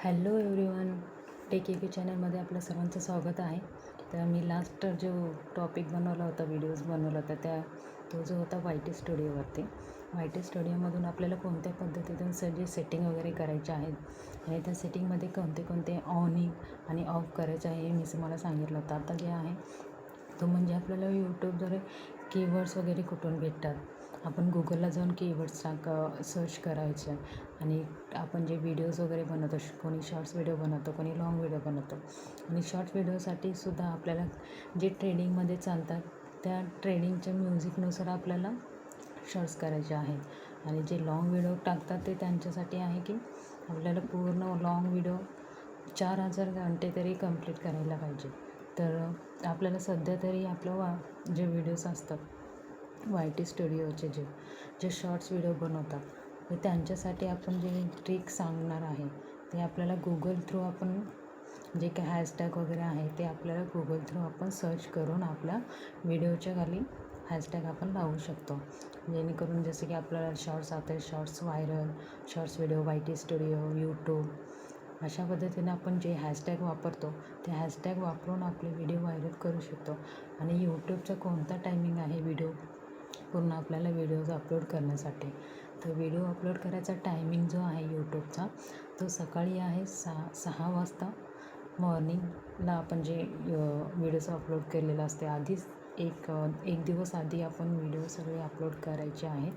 Hello everyone, take के चॅनलमध्ये आपलं सर्वांचं स्वागत आहे. तर मी लास्ट जो टॉपिक बनवला होता, व्हिडिओज बनवला होता तो जो होता वाय टी स्टुडिओवरती. वाय टी स्टुडिओमधून आपल्याला कोणत्या पद्धतीतून जे सेटिंग वगैरे करायचे आहेत आणि त्या सेटिंगमध्ये कोणते ऑनिंग आणि ऑफ करायचे आहे हे मी तुम्हाला सांगितलं होतं. आता जे आहे तो म्हणजे आपल्याला यूट्यूबद्वारे कीवर्ड्स वगैरे कुठून भेटतात. आपण गुगलला जाऊन कीवर्ड्स सर्च करायचे आणि आपण जे व्हिडिओज वगैरे बनवतो, कोणी शॉर्ट्स व्हिडिओ बनवतो, कोणी लाँग व्हिडिओ बनवतो आणि शॉर्ट्स व्हिडिओसाठी सुद्धा आपल्याला जे ट्रेंडिंगमध्ये चालतात त्या ट्रेंडिंगच्या म्युझिकनुसार आपल्याला शॉर्ट्स करायचे आहेत. आणि जे लाँग व्हिडिओ टाकतात ते त्यांच्यासाठी आहे की आपल्याला पूर्ण लाँग व्हिडिओ 4000 घंटे तरी कंप्लीट करायला पाहिजे. तर आपल्याला सध्या तरी आपलं जे व्हिडिओज असतात वाय टी स्टुडिओचे जे शॉर्ट्स व्हिडिओ बनवतात तर त्यांच्यासाठी आपण जे ट्रिक सांगणार आहे ते आपल्याला गुगल थ्रू आपण जे काही हॅशटॅग वगैरे आहे ते आपल्याला गुगल थ्रू आपण सर्च करून आपल्या व्हिडिओच्या खाली हॅशटॅग आपण लावू शकतो. जेणेकरून जसं की आपल्याला शॉर्ट्स आता shorts viral, shorts video, Y T studio, YouTube अशा पद्धतीने आपण जे हॅशटॅग वापरतो ते हॅशटॅग वापरून आपले व्हिडिओ व्हायरल करू शकतो. आणि यूट्यूबचा कोणता टायमिंग आहे पूर्ण आपल्याला व्हिडिओज अपलोड करण्यासाठी, तर व्हिडिओ अपलोड करायचा टायमिंग जो आहे यूट्यूबचा तो सकाळी आहे 6 वाजता मॉर्निंगला. आपण जे व्हिडिओज अपलोड केलेलं असते आधीच एक दिवस आधी आपण व्हिडिओ सगळे अपलोड करायचे आहेत.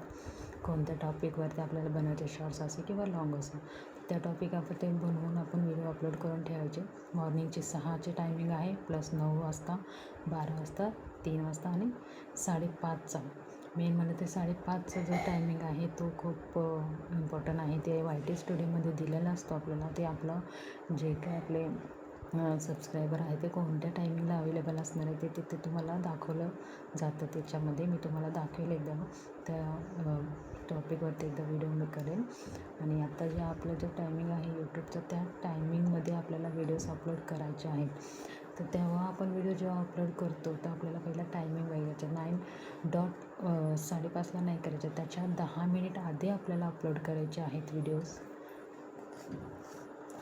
कोणत्या टॉपिकवरती आपल्याला बनवायचे, शॉर्ट्स असे किंवा लाँग असो, त्या टॉपिक आपण ते बनवून आपण व्हिडिओ अपलोड करून ठेवायचे. मॉर्निंगचे 6चे टायमिंग आहे, प्लस 9 वाजता, 12 वाजता, 3 वाजता आणि 5:30चा. मेन म्हणजे ते 5:30चा जो टायमिंग आहे तो खूप इम्पॉर्टंट आहे. ते वाय टी स्टुडिओमध्ये दिलेला असतो आपल्याला. ते आपलं जे काय आपले सबस्क्रायबर आहे ते कोणत्या टायमिंगला अवेलेबल असणार आहे ते तिथे तुम्हाला दाखवलं जातं. त्याच्यामध्ये मी तुम्हाला दाखवेल एकदा त्या टॉपिकवरती एकदा व्हिडिओ मी करेन. आणि आता जे आपलं जो टायमिंग आहे यूट्यूबचा त्या टायमिंगमध्ये आपल्याला व्हिडिओज अपलोड करायचे आहेत. तर तेव्हा आपण व्हिडिओ जेव्हा अपलोड करतो तर आपल्याला पहिला टायमिंग बघायचं. 5:30ला नाही करायचं, त्याच्या 10 मिनिट आधी आपल्याला अपलोड करायचे आहेत व्हिडिओज.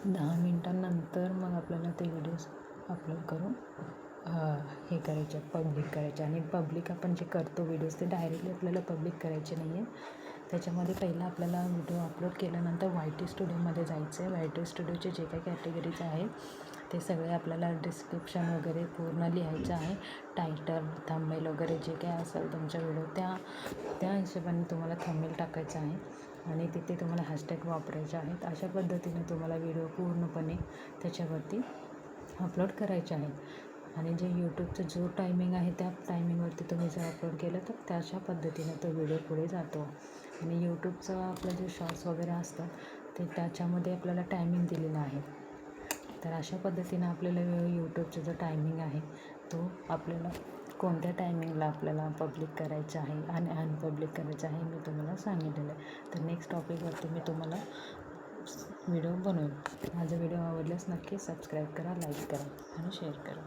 10 मिनिटांनंतर मग आपल्याला ते व्हिडिओज अपलोड करून हे करायचे, पब्लिक करायचे. आणि पब्लिक आपण जे करतो व्हिडिओज ते डायरेक्टली आपल्याला पब्लिक करायचे नाही आहे. त्याच्यामध्ये पहिला आपल्याला व्हिडिओ अपलोड केल्यानंतर वाय टी स्टुडिओमध्ये जायचं आहे. वाय टी स्टुडिओचे जे काही कॅटेगरीज आहे ते सगळे आपल्याला डिस्क्रिप्शन वगैरे पूर्ण लिहायचं आहे. टायटल, थंबनेल वगैरे जे काही असेल तुमच्या व्हिडिओ त्या हिशोबाने तुम्हाला थंबनेल टाकायचं आहे आणि तिथे तुम्हाला हॅशटॅग वापरायचे आहेत. अशा पद्धतीने तुम्हाला व्हिडिओ पूर्णपणे त्याच्यावरती अपलोड करायचे आहेत. आणि जे यूट्यूबचा जो टायमिंग आहे त्या टायमिंगवरती तुम्ही जर अपलोड केलं तर त्याच्या पद्धतीने तो व्हिडिओ पुढे जातो. आणि यूट्यूबचं आपलं जे शॉर्ट्स वगैरे असतात ते त्याच्यामध्ये आपल्याला टायमिंग दिलेलं आहे. तर अशा पद्धतीनं आपल्याला यूट्यूबचा जो टायमिंग आहे तो आपल्याला कोणत्या टायमिंगला आपल्याला पब्लिक करायचं आहे आणि अनपब्लिक करायचं आहे मी तुम्हाला सांगितलेलं आहे. तर नेक्स्ट टॉपिकवरती मी तुम्हाला व्हिडिओ बनवेल. माझा व्हिडिओ आवडल्यास नक्की सबस्क्राईब करा, लाईक करा आणि शेअर करा.